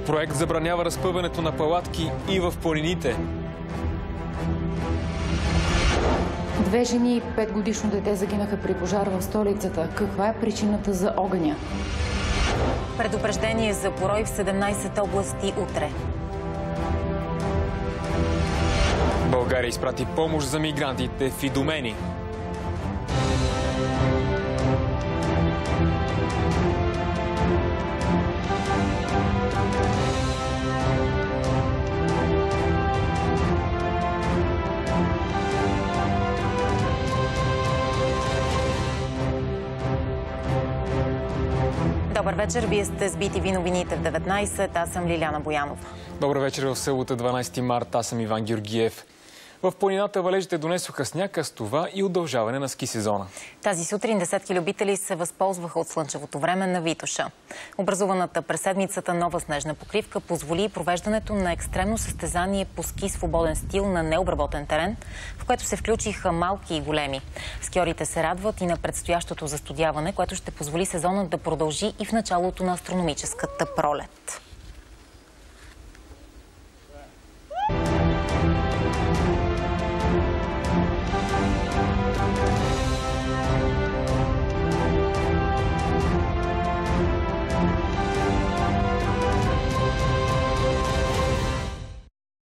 Проект забранява разпъването на палатки и в планините. 2 жени и 5-годишно дете загинаха при пожар в столицата. Каква е причината за огъня? Предупреждение за порой в 17 области утре. България изпрати помощ за мигрантите в Идомени. Добър вечер, вие сте с BTV новините в 19. Аз съм Лиляна Боянова. Добър вечер в събота, 12 март. Аз съм Иван Георгиев. В планината валежите донесоха сняг, а с това и удължаване на ски сезона. Тази сутрин десетки любители се възползваха от слънчевото време на Витоша. Образуваната през седмицата нова снежна покривка позволи провеждането на екстремно състезание по ски свободен стил на необработен терен, в което се включиха малки и големи. Скиорите се радват и на предстоящото застудяване, което ще позволи сезонът да продължи и в началото на астрономическата пролет.